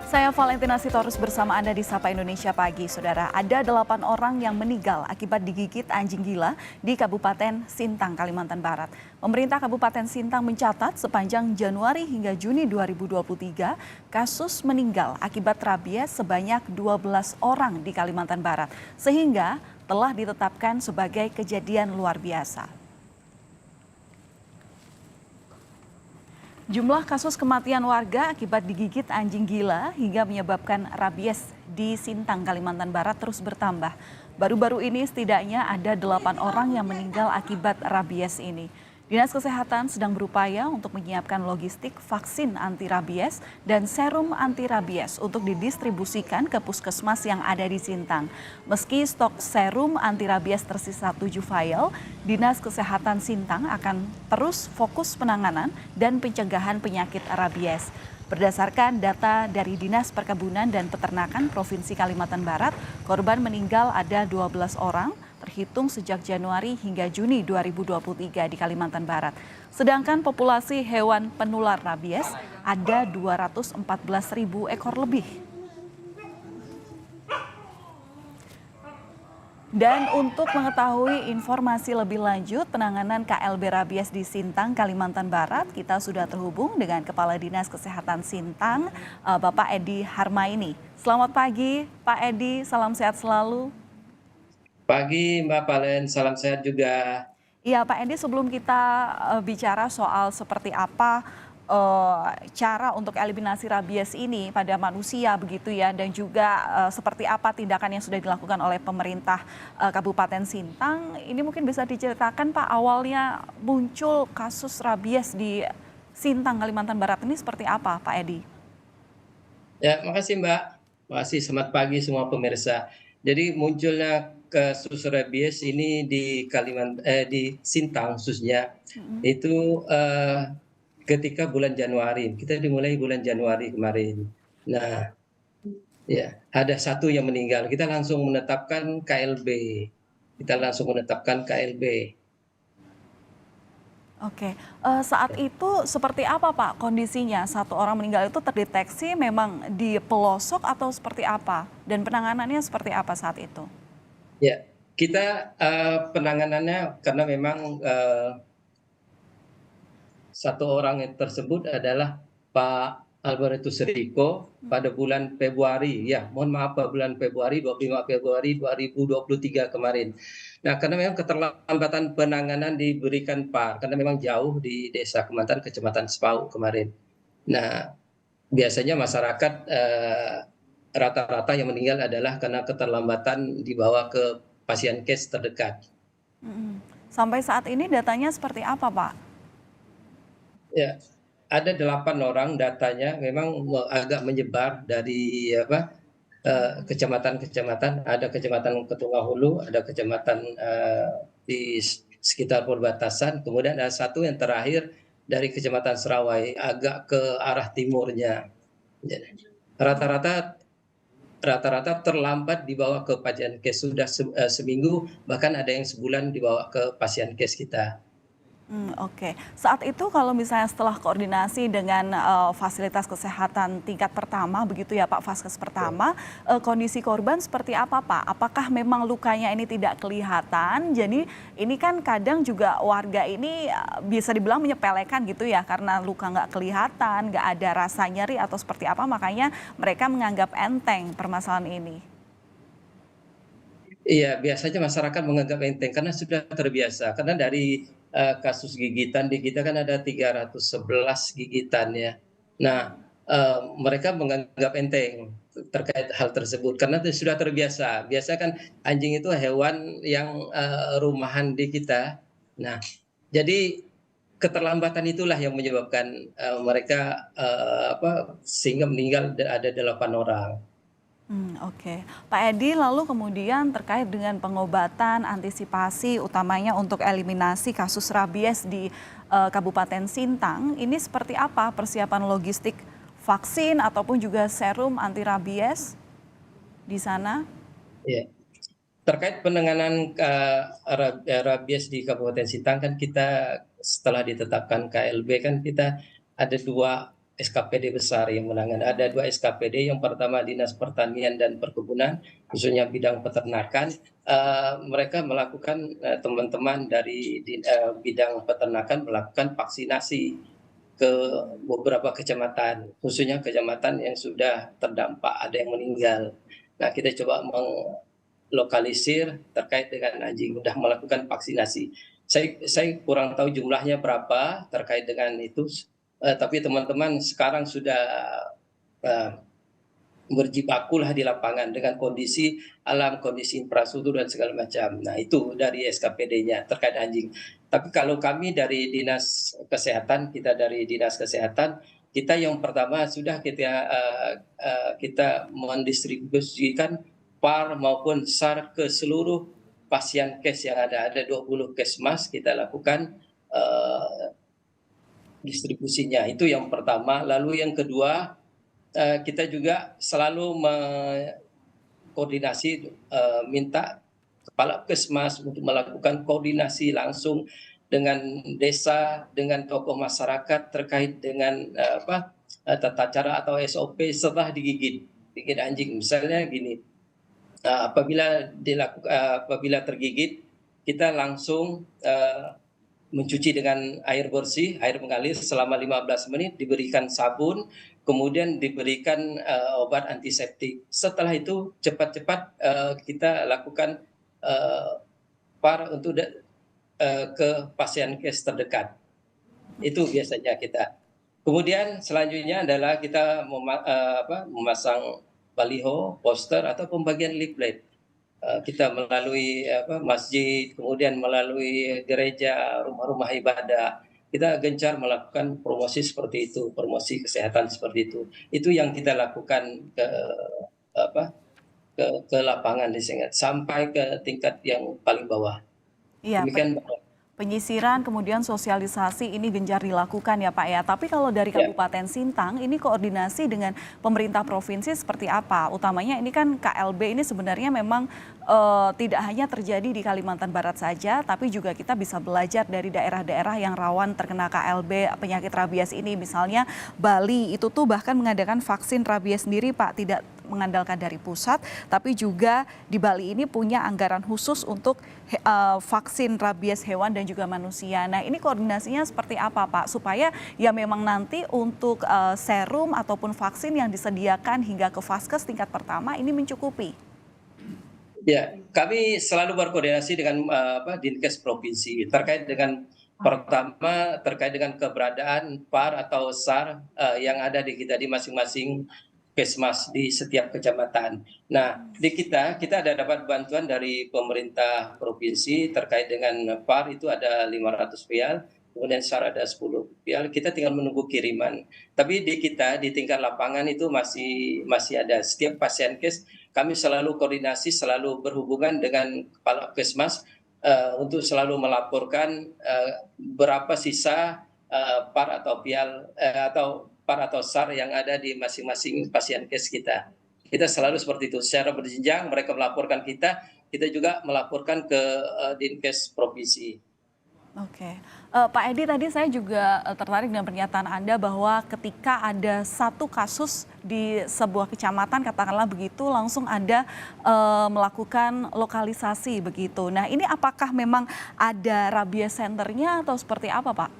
Saya Valentina Sitorus bersama Anda di Sapa Indonesia Pagi. Saudara, ada 8 orang yang meninggal akibat digigit anjing gila di Kabupaten Sintang, Kalimantan Barat. Pemerintah Kabupaten Sintang mencatat sepanjang Januari hingga Juni 2023, kasus meninggal akibat rabies sebanyak 12 orang di Kalimantan Barat, sehingga telah ditetapkan sebagai kejadian luar biasa. Jumlah kasus kematian warga akibat digigit anjing gila hingga menyebabkan rabies di Sintang, Kalimantan Barat terus bertambah. Baru-baru ini setidaknya ada 8 orang yang meninggal akibat rabies ini. Dinas Kesehatan sedang berupaya untuk menyiapkan logistik vaksin anti rabies dan serum anti rabies untuk didistribusikan ke puskesmas yang ada di Sintang. Meski stok serum anti rabies tersisa 7 vial, Dinas Kesehatan Sintang akan terus fokus penanganan dan pencegahan penyakit rabies. Berdasarkan data dari Dinas Perkebunan dan Peternakan Provinsi Kalimantan Barat, korban meninggal ada 12 orang, terhitung sejak Januari hingga Juni 2023 di Kalimantan Barat. Sedangkan populasi hewan penular rabies ada 214.000 ekor lebih. Dan untuk mengetahui informasi lebih lanjut penanganan KLB rabies di Sintang, Kalimantan Barat, kita sudah terhubung dengan Kepala Dinas Kesehatan Sintang, Bapak Edi Harmaini. Selamat pagi, Pak Edi, salam sehat selalu. Pagi Mbak Valen, salam sehat juga. Iya Pak Edi, sebelum kita bicara soal seperti apa cara untuk eliminasi rabies ini pada manusia begitu ya, dan juga seperti apa tindakan yang sudah dilakukan oleh pemerintah Kabupaten Sintang, ini mungkin bisa diceritakan Pak, awalnya muncul kasus rabies di Sintang, Kalimantan Barat ini seperti apa Pak Edi? Ya, makasih Mbak. Makasih, selamat pagi semua pemirsa. Jadi munculnya kasus rabies ini di Sintang khususnya itu ketika bulan Januari. Kita dimulai bulan Januari kemarin. Nah, ya ada satu yang meninggal. Kita langsung menetapkan KLB. Kita langsung menetapkan KLB. Oke, saat itu seperti apa Pak kondisinya? Satu orang meninggal itu terdeteksi memang di pelosok atau seperti apa? Dan penanganannya seperti apa saat itu? Ya, kita penanganannya karena memang satu orang yang tersebut adalah Pak Albertus Riko pada bulan Februari, ya mohon maaf Pak, bulan Februari, 25 Februari 2023 kemarin. Nah, karena memang keterlambatan penanganan diberikan Pak, karena memang jauh di Desa Kemantan, Kecamatan Sepau kemarin. Nah, biasanya masyarakat rata-rata yang meninggal adalah karena keterlambatan dibawa ke pasien case terdekat. Sampai saat ini datanya seperti apa Pak? Ya, ada 8 orang datanya memang agak menyebar dari kecamatan-kecamatan, ada Kecamatan Ketungahulu, ada kecamatan di sekitar perbatasan, kemudian ada satu yang terakhir dari Kecamatan Serawai agak ke arah timurnya. Jadi, Rata-rata rata-rata terlambat dibawa ke pasien case sudah seminggu, bahkan ada yang sebulan dibawa ke pasien case kita. Oke. Saat itu kalau misalnya setelah koordinasi dengan fasilitas kesehatan tingkat pertama begitu ya Pak, Vaskes pertama, kondisi korban seperti apa Pak? Apakah memang lukanya ini tidak kelihatan? Jadi ini kan kadang juga warga ini bisa dibilang menyepelekan gitu ya, karena luka nggak kelihatan, nggak ada rasa nyeri atau seperti apa, makanya mereka menganggap enteng permasalahan ini. Iya, biasanya masyarakat menganggap enteng karena sudah terbiasa. Karena dari kasus gigitan di kita kan ada 311 gigitan ya. Nah, mereka menganggap enteng terkait hal tersebut karena sudah terbiasa. Biasa kan anjing itu hewan yang rumahan di kita. Nah, jadi keterlambatan itulah yang menyebabkan mereka sehingga meninggal ada 8 orang. Oke. Pak Edi, lalu kemudian terkait dengan pengobatan, antisipasi utamanya untuk eliminasi kasus rabies di Kabupaten Sintang, ini seperti apa persiapan logistik vaksin ataupun juga serum anti rabies di sana? Ya. Terkait penanganan rabies di Kabupaten Sintang kan kita setelah ditetapkan KLB kan kita ada SKPD besar yang menangani. Ada 2 SKPD, yang pertama Dinas Pertanian dan Perkebunan, khususnya bidang peternakan. Mereka melakukan, teman-teman dari bidang peternakan melakukan vaksinasi ke beberapa kecamatan, khususnya kecamatan yang sudah terdampak, ada yang meninggal. Nah, kita coba lokalisir terkait dengan anjing, sudah melakukan vaksinasi. Saya kurang tahu jumlahnya berapa terkait dengan itu, tapi teman-teman sekarang sudah eh, berjibakulah di lapangan dengan kondisi alam, kondisi infrastruktur dan segala macam. Nah, itu dari SKPD-nya terkait anjing. Tapi kalau kami dari Dinas Kesehatan, kita yang pertama sudah kita mendistribusikan PAR maupun SAR ke seluruh pasien kes yang ada 20 kesmas, kita lakukan distribusinya. Itu yang pertama. Lalu yang kedua, kita juga selalu koordinasi, minta kepala Puskesmas untuk melakukan koordinasi langsung dengan desa, dengan tokoh masyarakat terkait dengan tata cara atau SOP setelah digigit anjing. Misalnya gini, apabila tergigit, kita langsung mencuci dengan air bersih, air mengalir selama 15 menit, diberikan sabun, kemudian diberikan obat antiseptik. Setelah itu cepat-cepat kita lakukan PAR untuk ke pasien kes terdekat. Itu biasanya kita. Kemudian selanjutnya adalah kita memasang baliho, poster atau pembagian leaflet. Kita melalui masjid, kemudian melalui gereja, rumah-rumah ibadah, kita gencar melakukan promosi seperti itu, promosi kesehatan seperti itu. Itu yang kita lakukan apa, ke lapangan di sini sampai ke tingkat yang paling bawah. Iya, Demikian. penyisiran kemudian sosialisasi ini gencar dilakukan ya Pak ya. Tapi kalau dari Ya. Kabupaten Sintang ini koordinasi dengan pemerintah provinsi seperti apa? Utamanya ini kan KLB ini sebenarnya memang tidak hanya terjadi di Kalimantan Barat saja, tapi juga kita bisa belajar dari daerah-daerah yang rawan terkena KLB penyakit rabies ini. Misalnya Bali itu tuh bahkan mengadakan vaksin rabies sendiri Pak, tidak mengandalkan dari pusat, tapi juga di Bali ini punya anggaran khusus untuk vaksin rabies hewan dan juga manusia. Nah, ini koordinasinya seperti apa, Pak? Supaya ya memang nanti untuk serum ataupun vaksin yang disediakan hingga ke vaskes tingkat pertama ini mencukupi. Ya, kami selalu berkoordinasi dengan Dinkes provinsi terkait dengan pertama terkait dengan keberadaan PAR atau SAR yang ada di kita di masing-masing Kesmas di setiap kecamatan. Nah, di kita ada dapat bantuan dari pemerintah provinsi terkait dengan PAR itu ada 500 vial, kemudian SAR ada 10 vial. Kita tinggal menunggu kiriman. Tapi di kita di tingkat lapangan itu masih ada. Setiap pasien kes kami selalu koordinasi, selalu berhubungan dengan kepala Kesmas untuk selalu melaporkan berapa sisa PAR atau vial atau PAR atau SAR yang ada di masing-masing pasien kes kita. Kita selalu seperti itu, secara berjenjang mereka melaporkan kita juga melaporkan ke Dinkes provinsi. Oke, Pak Edi tadi saya juga tertarik dengan pernyataan Anda bahwa ketika ada satu kasus di sebuah kecamatan katakanlah begitu langsung ada melakukan lokalisasi begitu. Nah ini apakah memang ada rabies centernya atau seperti apa Pak?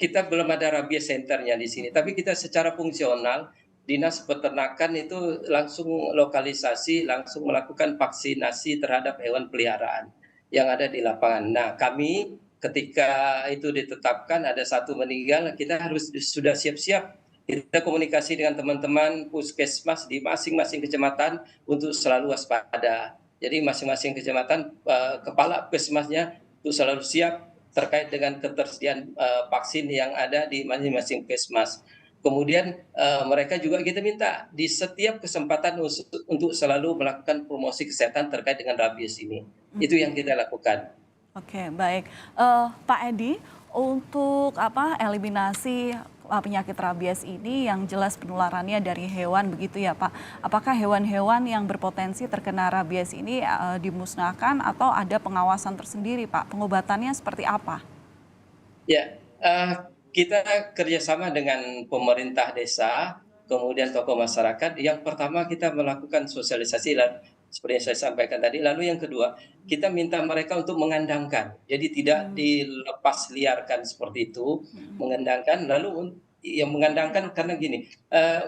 Kita belum ada rabies centernya di sini, tapi kita secara fungsional Dinas Peternakan itu langsung lokalisasi, langsung melakukan vaksinasi terhadap hewan peliharaan yang ada di lapangan. Nah, kami ketika itu ditetapkan ada satu meninggal, kita harus sudah siap-siap. Kita komunikasi dengan teman-teman puskesmas di masing-masing kecamatan untuk selalu waspada. Jadi masing-masing kecamatan kepala puskesmasnya itu selalu siap terkait dengan ketersediaan vaksin yang ada di masing-masing puskesmas. Kemudian mereka juga kita minta di setiap kesempatan untuk selalu melakukan promosi kesehatan terkait dengan rabies ini. Itu yang kita lakukan. Oke, baik. Pak Edi, untuk eliminasi penyakit rabies ini yang jelas penularannya dari hewan begitu ya Pak. Apakah hewan-hewan yang berpotensi terkena rabies ini dimusnahkan atau ada pengawasan tersendiri Pak? Pengobatannya seperti apa? Ya, kita kerjasama dengan pemerintah desa, kemudian tokoh masyarakat. Yang pertama kita melakukan sosialisasi, seperti yang saya sampaikan tadi. Lalu yang kedua, kita minta mereka untuk mengandangkan. Jadi tidak dilepas liarkan seperti itu, mengandangkan. Lalu yang mengandangkan karena gini,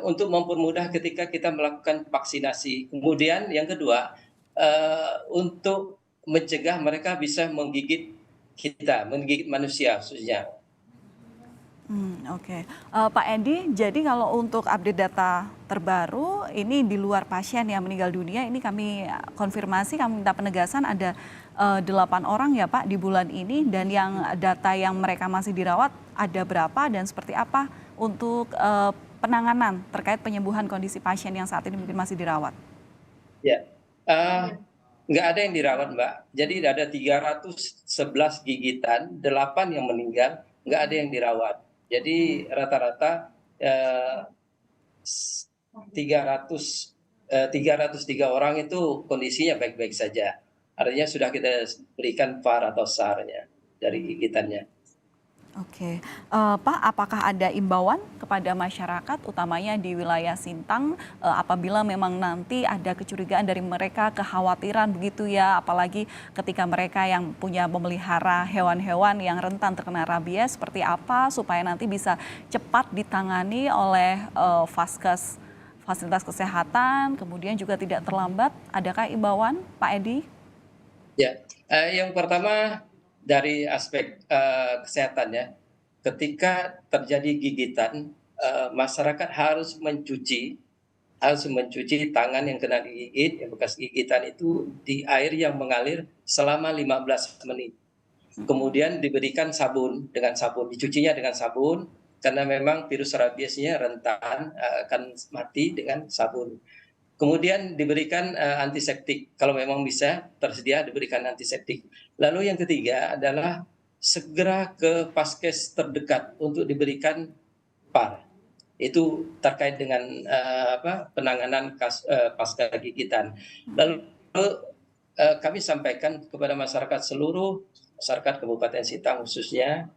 untuk mempermudah ketika kita melakukan vaksinasi. Kemudian yang kedua, untuk mencegah mereka bisa menggigit kita, menggigit manusia khususnya. Oke. Pak Edi, jadi kalau untuk update data terbaru, ini di luar pasien yang meninggal dunia, ini kami konfirmasi, kami minta penegasan ada 8 orang ya Pak di bulan ini, dan yang data yang mereka masih dirawat ada berapa dan seperti apa untuk penanganan terkait penyembuhan kondisi pasien yang saat ini mungkin masih dirawat? Ya, nggak ada yang dirawat Mbak. Jadi ada 311 gigitan, 8 yang meninggal, nggak ada yang dirawat. Jadi rata-rata 303 orang itu kondisinya baik-baik saja. Artinya sudah kita berikan VAR atau SAR-nya dari gigitannya. Oke, Pak, apakah ada imbauan kepada masyarakat, utamanya di wilayah Sintang, apabila memang nanti ada kecurigaan dari mereka, kekhawatiran begitu ya, apalagi ketika mereka yang punya memelihara hewan-hewan yang rentan terkena rabies, seperti apa supaya nanti bisa cepat ditangani oleh Vaskes, fasilitas kesehatan, kemudian juga tidak terlambat. Adakah imbauan, Pak Edi? Ya, yang pertama dari aspek kesehatan ya, ketika terjadi gigitan, masyarakat harus mencuci tangan yang kena digigit, yang bekas gigitan itu di air yang mengalir selama 15 menit. Kemudian diberikan sabun, dicucinya dengan sabun, karena memang virus rabiesnya rentan akan mati dengan sabun. Kemudian diberikan antiseptik, kalau memang bisa tersedia diberikan antiseptik. Lalu yang ketiga adalah segera ke paskes terdekat untuk diberikan VAR. Itu terkait dengan penanganan pasca gigitan. Lalu kami sampaikan kepada seluruh masyarakat Kabupaten Sintang khususnya,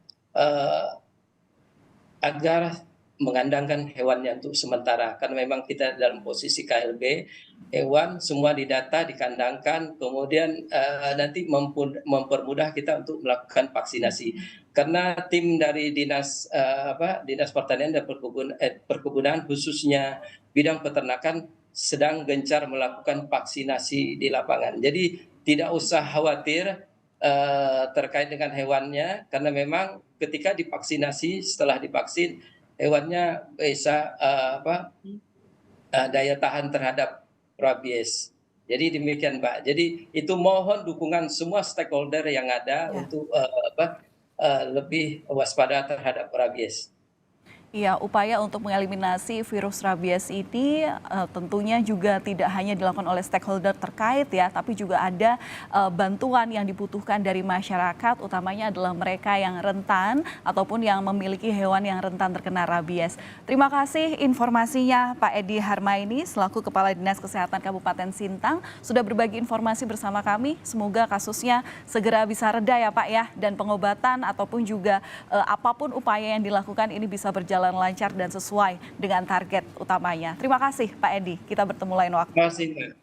agar mengandangkan hewannya untuk sementara, karena memang kita dalam posisi KLB, hewan semua didata, dikandangkan, kemudian nanti mempermudah kita untuk melakukan vaksinasi. Karena tim dari dinas pertanian dan perkebunan khususnya bidang peternakan sedang gencar melakukan vaksinasi di lapangan. Jadi tidak usah khawatir terkait dengan hewannya, karena memang ketika divaksinasi, setelah divaksin hewannya bisa daya tahan terhadap rabies. Jadi demikian Mbak. Jadi itu mohon dukungan semua stakeholder yang ada untuk lebih waspada terhadap rabies. Iya, upaya untuk mengeliminasi virus rabies ini tentunya juga tidak hanya dilakukan oleh stakeholder terkait ya, tapi juga ada bantuan yang dibutuhkan dari masyarakat, utamanya adalah mereka yang rentan ataupun yang memiliki hewan yang rentan terkena rabies. Terima kasih informasinya Pak Edi Harmaini selaku Kepala Dinas Kesehatan Kabupaten Sintang sudah berbagi informasi bersama kami. Semoga kasusnya segera bisa reda ya Pak ya, dan pengobatan ataupun juga apapun upaya yang dilakukan ini bisa berjalan lancar dan sesuai dengan target utamanya. Terima kasih Pak Edi, kita bertemu lain waktu. Terima kasih Mbak.